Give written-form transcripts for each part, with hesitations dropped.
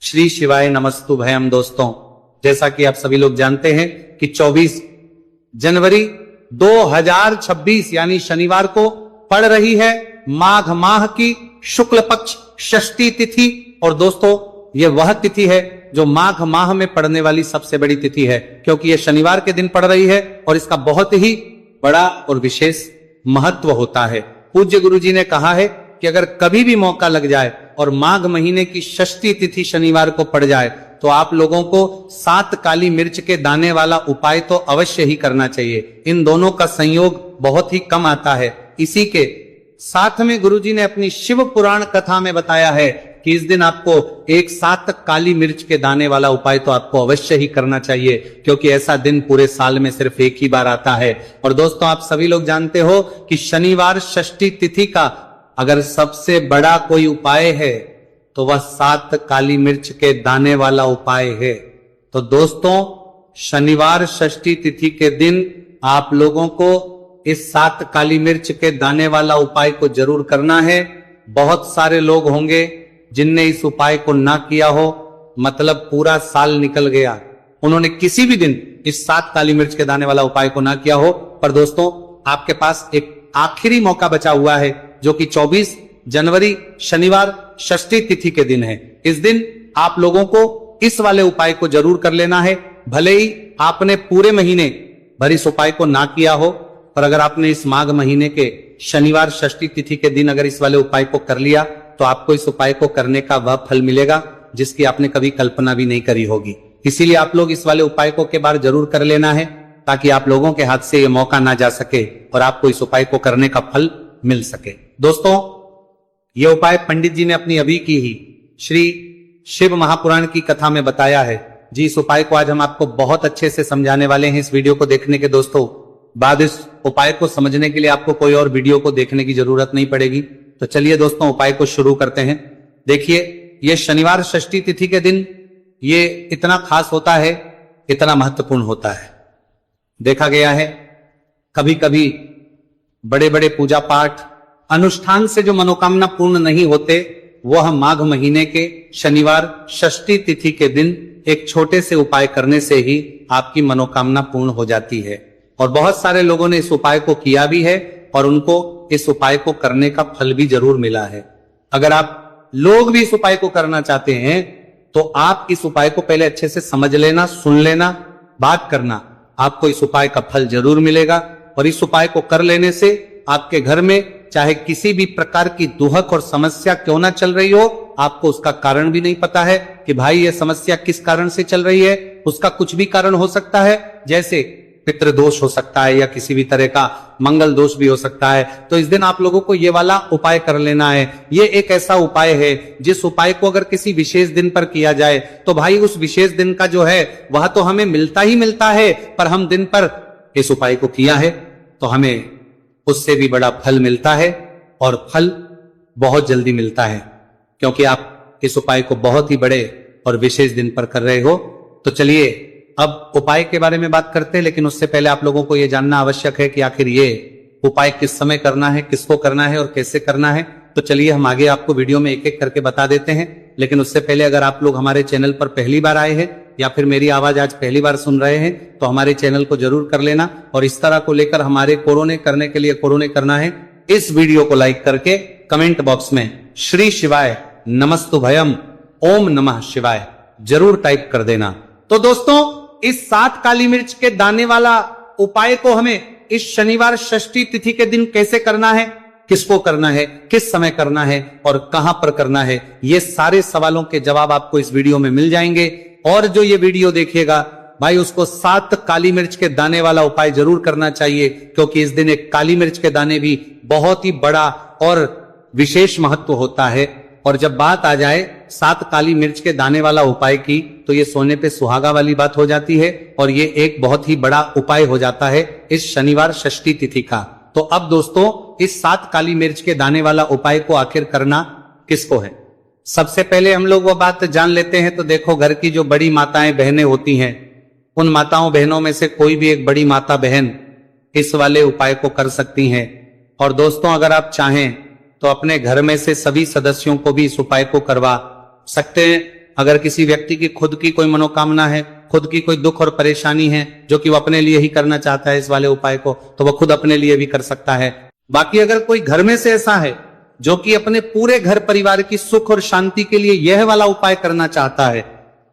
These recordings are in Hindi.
श्री शिवाय नमस्तु भयम। दोस्तों, जैसा कि आप सभी लोग जानते हैं कि 24 जनवरी 2026 यानी शनिवार को पड़ रही है माघ माह की शुक्ल पक्ष षष्ठी तिथि। और दोस्तों, ये वह तिथि है जो माघ माह में पड़ने वाली सबसे बड़ी तिथि है, क्योंकि ये शनिवार के दिन पड़ रही है और इसका बहुत ही बड़ा और विशेष महत्व होता है। पूज्य गुरु जी ने कहा है कि अगर कभी भी मौका लग जाए और माघ महीने की षष्ठी तिथि शनिवार को पड़ जाए तो आप लोगों को 7 काली मिर्च के दाने वाला उपाय तो अवश्य ही करना चाहिए। इन दोनों का संयोग बहुत ही कम आता है। इसी के साथ में गुरुजी ने अपनी शिव पुराण कथा में बताया है कि इस दिन आपको एक 7 काली मिर्च के दाने वाला उपाय तो आपको अवश्य ही करना चाहिए, क्योंकि ऐसा दिन पूरे साल में सिर्फ एक ही बार आता है। और दोस्तों, आप सभी लोग जानते हो कि शनिवार षष्ठी तिथि का अगर सबसे बड़ा कोई उपाय है तो वह 7 काली मिर्च के दाने वाला उपाय है। तो दोस्तों, शनिवार षष्ठी तिथि के दिन आप लोगों को इस 7 काली मिर्च के दाने वाला उपाय को जरूर करना है। बहुत सारे लोग होंगे जिनने इस उपाय को ना किया हो, मतलब पूरा साल निकल गया, उन्होंने किसी भी दिन इस 7 काली मिर्च के दाने वाला उपाय को ना किया हो। पर दोस्तों, आपके पास एक आखिरी मौका बचा हुआ है, जो कि 24 जनवरी शनिवार षष्ठी तिथि के दिन है। इस दिन आप लोगों को इस वाले उपाय को जरूर कर लेना है। भले ही आपने पूरे महीने भर इस उपाय को ना किया हो, पर अगर आपने इस माघ महीने के शनिवार षष्ठी तिथि के दिन अगर इस वाले उपाय को कर लिया तो आपको इस उपाय को करने का वह फल मिलेगा जिसकी आपने कभी कल्पना भी नहीं करी होगी। इसीलिए आप लोग इस वाले उपाय को के बार जरूर कर लेना है, ताकि आप लोगों के हाथ से यह मौका ना जा सके और आपको इस उपाय को करने का फल मिल सके। दोस्तों, यह उपाय पंडित जी ने अपनी अभी की ही श्री शिव महापुराण की कथा में बताया है। जी, इस उपाय को आज हम आपको बहुत अच्छे से समझाने वाले हैं। इस वीडियो को देखने के दोस्तों बाद इस उपाय को समझने के लिए आपको कोई और वीडियो को देखने की जरूरत नहीं पड़ेगी। तो चलिए दोस्तों, उपाय को शुरू करते हैं। देखिए, यह शनिवार षष्ठी तिथि के दिन ये इतना खास होता है, इतना महत्वपूर्ण होता है। देखा गया है कभी कभी बड़े बड़े पूजा पाठ अनुष्ठान से जो मनोकामना पूर्ण नहीं होते, वह माघ महीने के शनिवार षष्ठी तिथि के दिन एक छोटे से उपाय करने से ही आपकी मनोकामना पूर्ण हो जाती है। और बहुत सारे लोगों ने इस उपाय को किया भी है और उनको इस उपाय को करने का फल भी जरूर मिला है। अगर आप लोग भी इस उपाय को करना चाहते हैं तो आप इस उपाय को पहले अच्छे से समझ लेना, सुन लेना, बात करना, आपको इस उपाय का फल जरूर मिलेगा। और इस उपाय को कर लेने से आपके घर में चाहे किसी भी प्रकार की दुहक और समस्या क्यों ना चल रही हो, आपको उसका कारण भी नहीं पता है कि भाई ये समस्या किस कारण से चल रही है। उसका कुछ भी कारण हो सकता है, जैसे पितृदोष हो सकता है या किसी भी तरह का मंगल दोष भी हो सकता है। तो इस दिन आप लोगों को ये वाला उपाय कर लेना है। ये एक ऐसा उपाय है जिस उपाय को अगर किसी विशेष दिन पर किया जाए तो भाई उस विशेष दिन का जो है वह तो हमें मिलता ही मिलता है, पर हम दिन पर इस उपाय को किया है तो हमें उससे भी बड़ा फल मिलता है, और फल बहुत जल्दी मिलता है, क्योंकि आप इस उपाय को बहुत ही बड़े और विशेष दिन पर कर रहे हो। तो चलिए अब उपाय के बारे में बात करते हैं, लेकिन उससे पहले आप लोगों को यह जानना आवश्यक है कि आखिर ये उपाय किस समय करना है, किसको करना है और कैसे करना है। तो चलिए हम आगे आपको वीडियो में एक एक करके बता देते हैं। लेकिन उससे पहले अगर आप लोग हमारे चैनल पर पहली बार आए हैं या फिर मेरी आवाज आज पहली बार सुन रहे हैं तो हमारे चैनल को जरूर कर लेना, और इस तरह को लेकर हमारे कोरोने करने के लिए कोरोने करना है। इस वीडियो को लाइक करके कमेंट बॉक्स में श्री शिवाय नमस्तु भयम ओम नमः शिवाय जरूर टाइप कर देना। तो दोस्तों, इस 7 काली मिर्च के दाने वाला उपाय को हमें इस शनिवार षष्ठी तिथि के दिन कैसे करना है, किसको करना है, किस समय करना है और कहां पर करना है, ये सारे सवालों के जवाब आपको इस वीडियो में मिल जाएंगे। और जो ये वीडियो देखेगा भाई, उसको 7 काली मिर्च के दाने वाला उपाय जरूर करना चाहिए, क्योंकि इस दिन एक काली मिर्च के दाने भी बहुत ही बड़ा और विशेष महत्व होता है। और जब बात आ जाए 7 काली मिर्च के दाने वाला उपाय की, तो ये सोने पे सुहागा वाली बात हो जाती है, और ये एक बहुत ही बड़ा उपाय हो जाता है इस शनिवार षष्ठी तिथि का। तो अब दोस्तों, इस 7 काली मिर्च के दाने वाला उपाय को आखिर करना किसको है, सबसे पहले हम लोग वो बात जान लेते हैं। तो देखो, घर की जो बड़ी माताएं बहनें होती हैं, उन माताओं बहनों में से कोई भी एक बड़ी माता बहन इस वाले उपाय को कर सकती हैं। और दोस्तों, अगर आप चाहें तो अपने घर में से सभी सदस्यों को भी इस उपाय को करवा सकते हैं। अगर किसी व्यक्ति की खुद की कोई मनोकामना है, खुद की कोई दुख और परेशानी है जो कि वो अपने लिए ही करना चाहता है इस वाले उपाय को, तो वो खुद अपने लिए भी कर सकता है। बाकी अगर कोई घर में से ऐसा है जो कि अपने पूरे घर परिवार की सुख और शांति के लिए यह वाला उपाय करना चाहता है,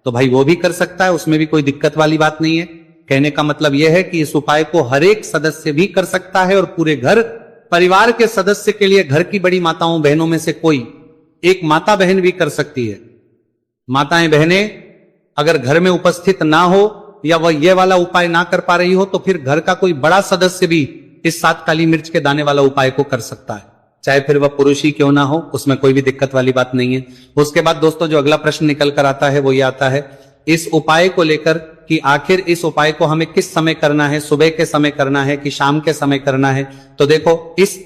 तो भाई वो भी कर सकता है, उसमें भी कोई दिक्कत वाली बात नहीं है। कहने का मतलब यह है कि इस उपाय को हर एक सदस्य भी कर सकता है और पूरे घर परिवार के सदस्य के लिए घर की बड़ी माताओं बहनों में से कोई एक माता बहन भी कर सकती है। माताएं बहनें अगर घर में उपस्थित ना हो या वह यह वाला उपाय ना कर पा रही हो, तो फिर घर का कोई बड़ा सदस्य भी इस 7 काली मिर्च के दाने वाला उपाय को कर सकता है, चाहे फिर वह पुरुष ही क्यों ना हो, उसमें कोई भी दिक्कत वाली बात नहीं है। उसके बाद दोस्तों जो अगला प्रश्न निकल कर आता है वो ये आता है इस उपाय को लेकर कि आखिर इस उपाय को हमें किस समय करना है, सुबह के समय करना है कि शाम के समय करना है। तो देखो, इस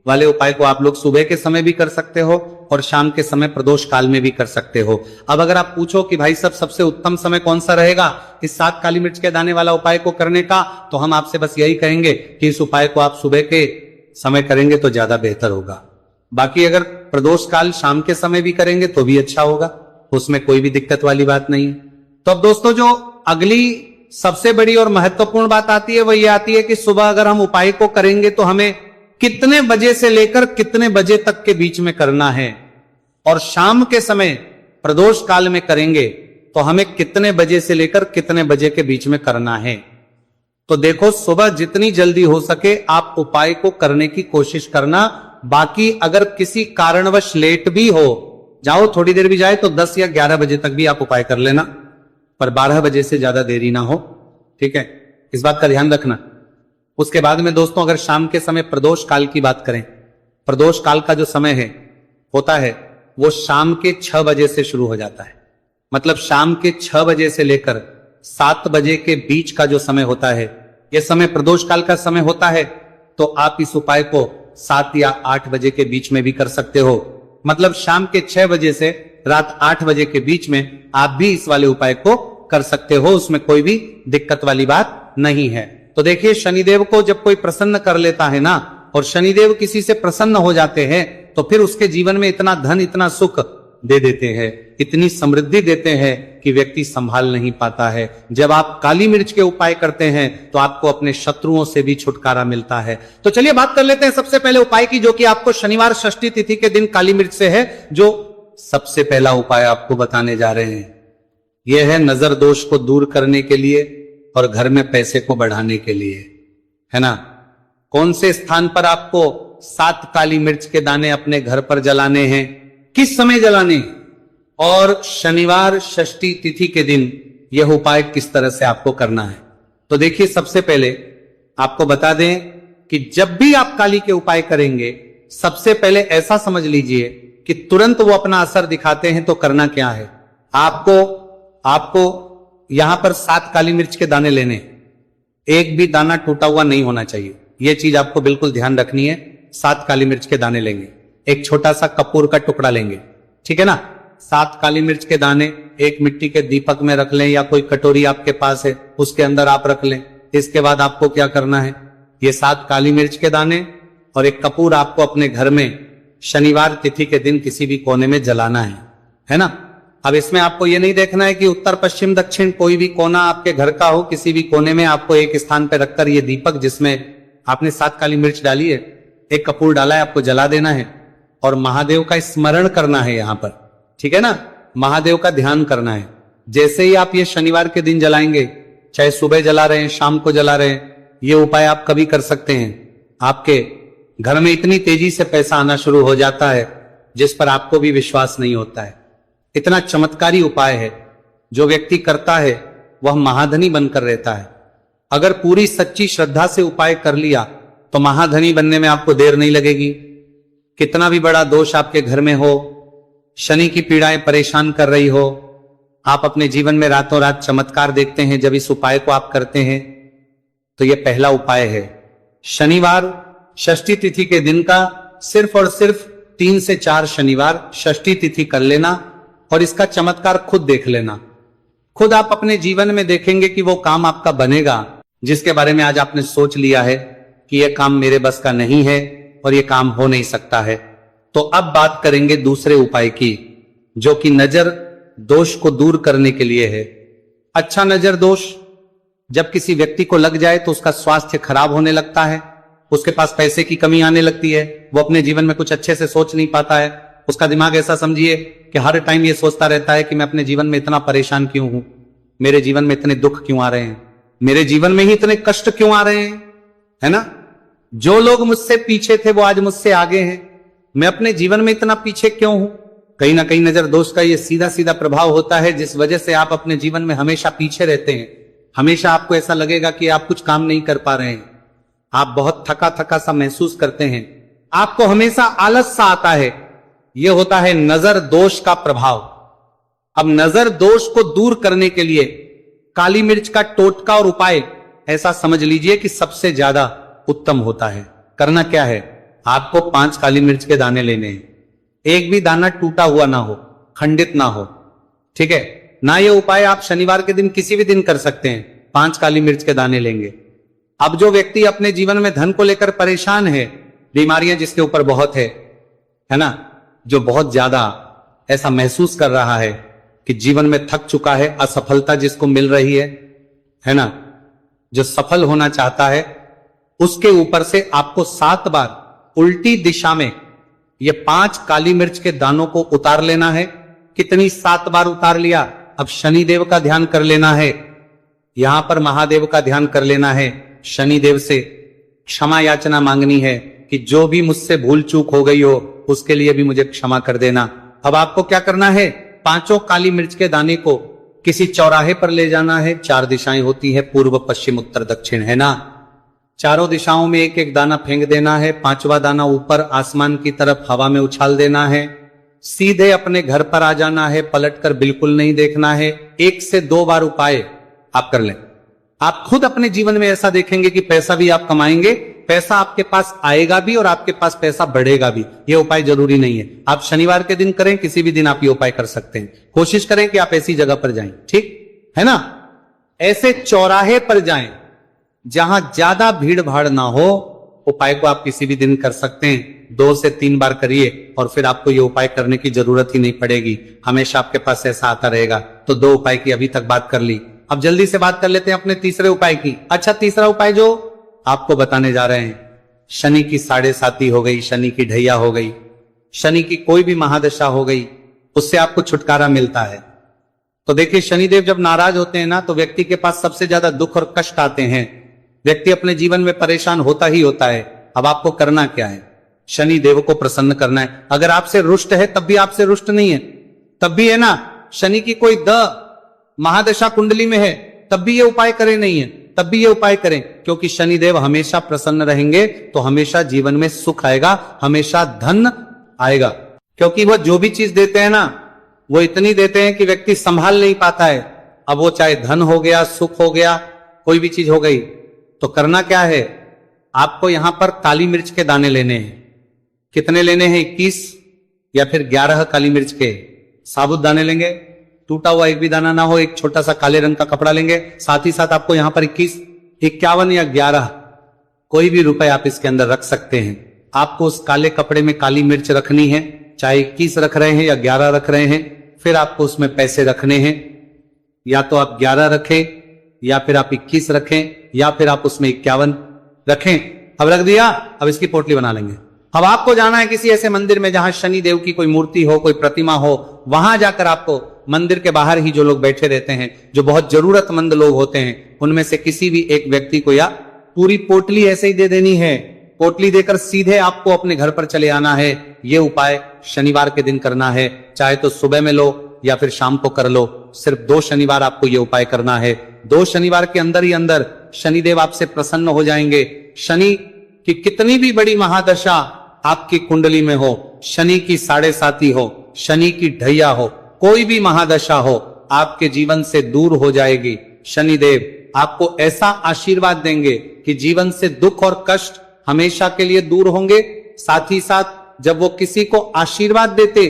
वाले उपाय को आप लोग सुबह के समय भी कर सकते हो और शाम के समय प्रदोष काल में भी कर सकते हो। अब अगर आप पूछो कि भाई सब सबसे उत्तम समय कौन सा रहेगा इस 7 काली मिर्च के दाने वाला उपाय को करने का, तो हम आपसे बस यही कहेंगे कि इस उपाय को आप सुबह के समय करेंगे तो ज्यादा बेहतर होगा। बाकी अगर प्रदोष काल शाम के समय भी करेंगे तो भी अच्छा होगा, उसमें कोई भी दिक्कत वाली बात नहीं है। तो अब दोस्तों जो अगली सबसे बड़ी और महत्वपूर्ण बात आती है वो ये आती है कि सुबह अगर हम उपाय को करेंगे तो हमें कितने बजे से लेकर कितने बजे तक के बीच में करना है, और शाम के समय प्रदोष काल में करेंगे तो हमें कितने बजे से लेकर कितने बजे के बीच में करना है। तो देखो, सुबह जितनी जल्दी हो सके आप उपाय को करने की कोशिश करना। बाकी अगर किसी कारणवश लेट भी हो जाओ, थोड़ी देर भी जाए, तो 10 या 11 बजे तक भी आप उपाय कर लेना, पर 12 बजे से ज्यादा देरी ना हो, ठीक है, इस बात का ध्यान रखना। उसके बाद में दोस्तों अगर शाम के समय प्रदोष काल की बात करें, प्रदोष काल का जो समय है होता है वो शाम के 6 बजे से शुरू हो जाता है। मतलब शाम के 6 बजे से लेकर 7 बजे के बीच का जो समय होता है, यह समय प्रदोष काल का समय होता है। तो आप इस उपाय को 7 या 8 बजे के बीच में भी कर सकते हो। मतलब शाम के 6 बजे से रात 8 बजे के बीच में आप भी इस वाले उपाय को कर सकते हो, उसमें कोई भी दिक्कत वाली बात नहीं है। तो देखिए, शनिदेव को जब कोई प्रसन्न कर लेता है ना, और शनिदेव किसी से प्रसन्न हो जाते हैं, तो फिर उसके जीवन में इतना धन, इतना सुख दे देते हैं, इतनी समृद्धि देते हैं कि व्यक्ति संभाल नहीं पाता है। जब आप काली मिर्च के उपाय करते हैं तो आपको अपने शत्रुओं से भी छुटकारा मिलता है। तो चलिए बात कर लेते हैं सबसे पहले उपाय की, जो कि आपको शनिवार षष्ठी तिथि के दिन काली मिर्च से है। जो सबसे पहला उपाय आपको बताने जा रहे हैं यह है नजर दोष को दूर करने के लिए और घर में पैसे को बढ़ाने के लिए, है ना। कौन से स्थान पर आपको 7 काली मिर्च के दाने अपने घर पर जलाने हैं, किस समय जलाने, और शनिवार षष्ठी तिथि के दिन यह उपाय किस तरह से आपको करना है। तो देखिए, सबसे पहले आपको बता दें कि जब भी आप काली के उपाय करेंगे, सबसे पहले ऐसा समझ लीजिए कि तुरंत वो अपना असर दिखाते हैं। तो करना क्या है, आपको यहां पर 7 काली मिर्च के दाने लेने, एक भी दाना टूटा हुआ नहीं होना चाहिए, यह चीज आपको बिल्कुल ध्यान रखनी है। 7 काली मिर्च के दाने लेंगे, एक छोटा सा कपूर का टुकड़ा लेंगे, ठीक है ना। 7 काली मिर्च के दाने एक मिट्टी के दीपक में रख लें, या कोई कटोरी आपके पास है उसके अंदर आप रख लें। इसके बाद आपको क्या करना है, ये 7 काली मिर्च के दाने और एक कपूर आपको अपने घर में शनिवार तिथि के दिन किसी भी कोने में जलाना है ना। अब इसमें आपको ये नहीं देखना है कि उत्तर पश्चिम दक्षिण कोई भी कोना आपके घर का हो, किसी भी कोने में आपको एक स्थान पर रखकर ये दीपक जिसमें आपने 7 काली मिर्च डाली है, एक कपूर डाला है, आपको जला देना है और महादेव का स्मरण करना है यहां पर, ठीक है ना। महादेव का ध्यान करना है। जैसे ही आप ये शनिवार के दिन जलाएंगे, चाहे सुबह जला रहे हैं, शाम को जला रहे हैं, ये उपाय आप कभी कर सकते हैं। आपके घर में इतनी तेजी से पैसा आना शुरू हो जाता है जिस पर आपको भी विश्वास नहीं होता है। इतना चमत्कारी उपाय है, जो व्यक्ति करता है वह महाधनी बनकर रहता है। अगर पूरी सच्ची श्रद्धा से उपाय कर लिया तो महाधनी बनने में आपको देर नहीं लगेगी। कितना भी बड़ा दोष आपके घर में हो, शनि की पीड़ाएं परेशान कर रही हो, आप अपने जीवन में रातों रात चमत्कार देखते हैं जब इस उपाय को आप करते हैं। तो यह पहला उपाय है। शनिवार षष्ठी तिथि के दिन का सिर्फ और सिर्फ 3 से 4 शनिवार षष्ठी तिथि कर लेना और इसका चमत्कार खुद देख लेना। खुद आप अपने जीवन में देखेंगे कि वो काम आपका बनेगा जिसके बारे में आज आपने सोच लिया है कि यह काम मेरे बस का नहीं है और यह काम हो नहीं सकता है। तो अब बात करेंगे दूसरे उपाय की, जो कि नजर दोष को दूर करने के लिए है। अच्छा नजर दोष जब किसी व्यक्ति को लग जाए तो उसका स्वास्थ्य खराब होने लगता है, उसके पास पैसे की कमी आने लगती है, वो अपने जीवन में कुछ अच्छे से सोच नहीं पाता है। उसका दिमाग ऐसा समझिए कि हर टाइम ये सोचता रहता है कि मैं अपने जीवन में इतना परेशान क्यों हूं, मेरे जीवन में इतने दुख क्यों आ रहे हैं, मेरे जीवन में ही इतने कष्ट क्यों आ रहे हैं, है ना। जो लोग मुझसे पीछे थे वो आज मुझसे आगे हैं, मैं अपने जीवन में इतना पीछे क्यों हूं। कहीं ना कहीं नजर दोष का ये सीधा सीधा प्रभाव होता है, जिस वजह से आप अपने जीवन में हमेशा पीछे रहते हैं। हमेशा आपको ऐसा लगेगा कि आप कुछ काम नहीं कर पा रहे हैं, आप बहुत थका थका सा महसूस करते हैं, आपको हमेशा आलस सा आता है। यह होता है नजर दोष का प्रभाव। अब नजर दोष को दूर करने के लिए काली मिर्च का टोटका और उपाय ऐसा समझ लीजिए कि सबसे ज्यादा उत्तम होता है। करना क्या है, आपको 5 काली मिर्च के दाने लेने हैं, एक भी दाना टूटा हुआ ना हो, खंडित ना हो, ठीक है ना। ये उपाय आप शनिवार के दिन किसी भी दिन कर सकते हैं। 5 काली मिर्च के दाने लेंगे। अब जो व्यक्ति अपने जीवन में धन को लेकर परेशान है, बीमारियां जिसके ऊपर बहुत है ना, जो बहुत ज्यादा ऐसा महसूस कर रहा है कि जीवन में थक चुका है, असफलता जिसको मिल रही है ना, जो सफल होना चाहता है, उसके ऊपर से आपको 7 बार उल्टी दिशा में ये 5 काली मिर्च के दानों को उतार लेना है। कितनी 7 बार उतार लिया। अब शनिदेव का ध्यान कर लेना है, यहां पर महादेव का ध्यान कर लेना है, शनिदेव से क्षमा याचना मांगनी है कि जो भी मुझसे भूल चूक हो गई हो उसके लिए भी मुझे क्षमा कर देना। अब आपको क्या करना है, 5 काली मिर्च के दाने को किसी चौराहे पर ले जाना है। 4 दिशाएं होती है, पूर्व पश्चिम उत्तर दक्षिण, है ना। चारों दिशाओं में एक एक दाना फेंक देना है। 5वां दाना ऊपर आसमान की तरफ हवा में उछाल देना है। सीधे अपने घर पर आ जाना है, पलटकर बिल्कुल नहीं देखना है। 1 से 2 बार उपाय आप कर लें। आप खुद अपने जीवन में ऐसा देखेंगे कि पैसा भी आप कमाएंगे, पैसा आपके पास आएगा भी और आपके पास पैसा बढ़ेगा भी। यह उपाय जरूरी नहीं है, आप शनिवार के दिन करें, किसी भी दिन आप ये उपाय कर सकते हैं। कोशिश करें कि आप ऐसी जगह पर जाएं, ठीक है ना। ऐसे चौराहे पर जाएं जहां ज्यादा भीड़ भाड़ ना हो। उपाय को आप किसी भी दिन कर सकते हैं, 2 से 3 बार करिए और फिर आपको ये उपाय करने की जरूरत ही नहीं पड़ेगी, हमेशा आपके पास ऐसा आता रहेगा। तो 2 उपाय की अभी तक बात कर ली। अब जल्दी से बात कर लेते हैं अपने तीसरे उपाय की। अच्छा, तीसरा उपाय जो आपको बताने जा रहे हैं, शनि की 7.5 हो गई, शनि की ढैया हो गई, शनि की कोई भी महादशा हो गई, उससे आपको छुटकारा मिलता है। तो देखिए, शनिदेव जब नाराज होते हैं ना, तो व्यक्ति के पास सबसे ज्यादा दुख और कष्ट आते हैं। व्यक्ति अपने जीवन में परेशान होता ही होता है। अब आपको करना क्या है, शनि देव को प्रसन्न करना है। अगर आपसे रुष्ट है तब भी आपसे रुष्ट नहीं है, तब भी है ना, शनि की कोई महादशा कुंडली में है तब भी ये उपाय करें, नहीं है तब भी ये उपाय करें, क्योंकि शनिदेव हमेशा प्रसन्न रहेंगे तो हमेशा जीवन में सुख आएगा, हमेशा धन आएगा। क्योंकि वह जो भी चीज देते हैं ना, वो इतनी देते हैं कि व्यक्ति संभाल नहीं पाता है। अब वो चाहे धन हो गया, सुख हो गया, कोई भी चीज हो गई। तो करना क्या है, आपको यहां पर काली मिर्च के दाने लेने हैं। कितने लेने हैं, 21 या फिर 11 काली मिर्च के साबुत दाने लेंगे। टूटा हुआ एक भी दाना ना हो, एक छोटा सा काले रंग का कपड़ा लेंगे। साथ ही साथ आपको यहां पर 21, 51 या 11 कोई भी रुपए आप इसके अंदर रख सकते हैं। आपको उस काले कपड़े में काली मिर्च रखनी है, चाहे 21 रख रहे हैं या 11 रख रहे हैं। फिर आपको उसमें पैसे रखने हैं, या तो आप 11 रखें या फिर आप 21 रखें या फिर आप उसमें 51 रखें। अब रख दिया, अब इसकी पोटली बना लेंगे। अब आपको जाना है किसी ऐसे मंदिर में जहां शनि देव की कोई मूर्ति हो, कोई प्रतिमा हो। वहां जाकर आपको मंदिर के बाहर ही जो लोग बैठे रहते हैं, जो बहुत जरूरतमंद लोग होते हैं, उनमें से किसी भी एक व्यक्ति को या पूरी पोटली ऐसे ही दे देनी है। पोटली देकर सीधे आपको अपने घर पर चले आना है। यह उपाय शनिवार के दिन करना है, चाहे तो सुबह में लो या फिर शाम को कर लो। सिर्फ 2 शनिवार आपको यह उपाय करना है। 2 शनिवार के अंदर ही अंदर शनिदेव आपसे प्रसन्न हो जाएंगे। शनि की कितनी भी बड़ी महादशा आपकी कुंडली में हो, शनि की 7.5 हो, शनि की ढैया हो, कोई भी महादशा हो, आपके जीवन से दूर हो जाएगी। शनिदेव आपको ऐसा आशीर्वाद देंगे कि जीवन से दुख और कष्ट हमेशा के लिए दूर होंगे। साथ ही साथ जब वो किसी को आशीर्वाद देते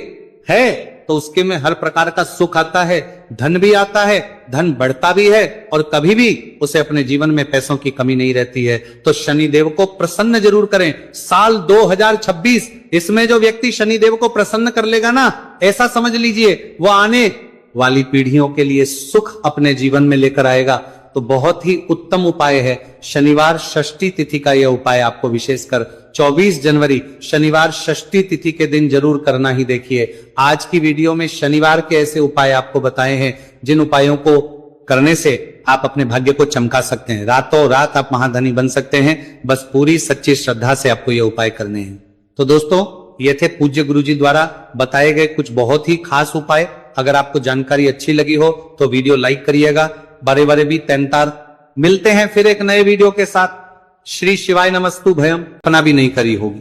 हैं तो उसके में हर प्रकार का सुख आता है, धन भी आता है, धन बढ़ता भी है और कभी भी उसे अपने जीवन में पैसों की कमी नहीं रहती है। तो शनिदेव को प्रसन्न जरूर करें। साल 2026 इसमें जो व्यक्ति शनिदेव को प्रसन्न कर लेगा ना, ऐसा समझ लीजिए वो आने वाली पीढ़ियों के लिए सुख अपने जीवन में लेकर आएगा। तो बहुत ही उत्तम उपाय है। शनिवार षष्ठी तिथि का यह उपाय आपको विशेषकर 24 जनवरी शनिवार षष्ठी तिथि के दिन जरूर करना ही। देखिए, आज की वीडियो में शनिवार के ऐसे उपाय आपको बताए हैं जिन उपायों को करने से आप अपने भाग्य को चमका सकते हैं। रातों रात आप महाधनी बन सकते हैं। बस पूरी सच्ची श्रद्धा से आपको ये उपाय करने हैं। तो दोस्तों, ये थे पूज्य गुरुजी द्वारा बताए गए कुछ बहुत ही खास उपाय। अगर आपको जानकारी अच्छी लगी हो तो वीडियो लाइक करिएगा। बारे बारे भी तैनतार मिलते हैं फिर एक नए वीडियो के साथ। श्री शिवाय नमस्तु भयम अपना भी नहीं करी होगी,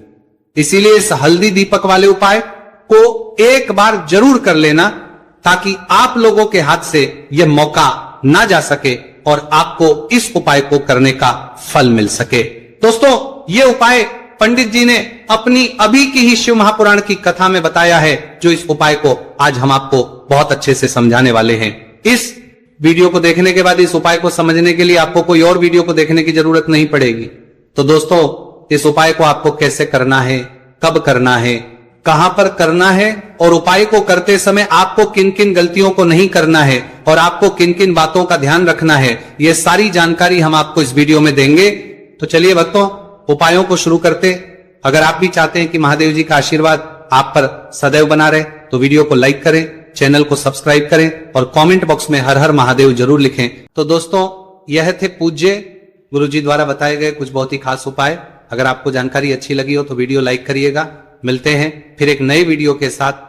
इसीलिए इस हल्दी दीपक वाले उपाय को एक बार जरूर कर लेना ताकि आप लोगों के हाथ से यह मौका ना जा सके और आपको इस उपाय को करने का फल मिल सके। दोस्तों, यह उपाय पंडित जी ने अपनी अभी की ही शिव महापुराण की कथा में बताया है, जो इस उपाय को आज हम आपको बहुत अच्छे से समझाने वाले हैं। इस वीडियो को देखने के बाद इस उपाय को समझने के लिए आपको कोई और वीडियो को देखने की जरूरत नहीं पड़ेगी। तो दोस्तों, इस उपाय को आपको कैसे करना है, कब करना है, कहां पर करना है और उपाय को करते समय आपको किन किन गलतियों को नहीं करना है और आपको किन किन बातों का ध्यान रखना है, यह सारी जानकारी हम आपको इस वीडियो में देंगे। तो चलिए भक्तों, उपायों को शुरू करते। अगर आप भी चाहते हैं कि महादेव जी का आशीर्वाद आप पर सदैव बना रहे तो वीडियो को लाइक करें, चैनल को सब्सक्राइब करें और कमेंट बॉक्स में हर हर महादेव जरूर लिखें। तो दोस्तों, यह थे पूज्य गुरुजी द्वारा बताए गए कुछ बहुत ही खास उपाय। अगर आपको जानकारी अच्छी लगी हो तो वीडियो लाइक करिएगा। मिलते हैं फिर एक नए वीडियो के साथ।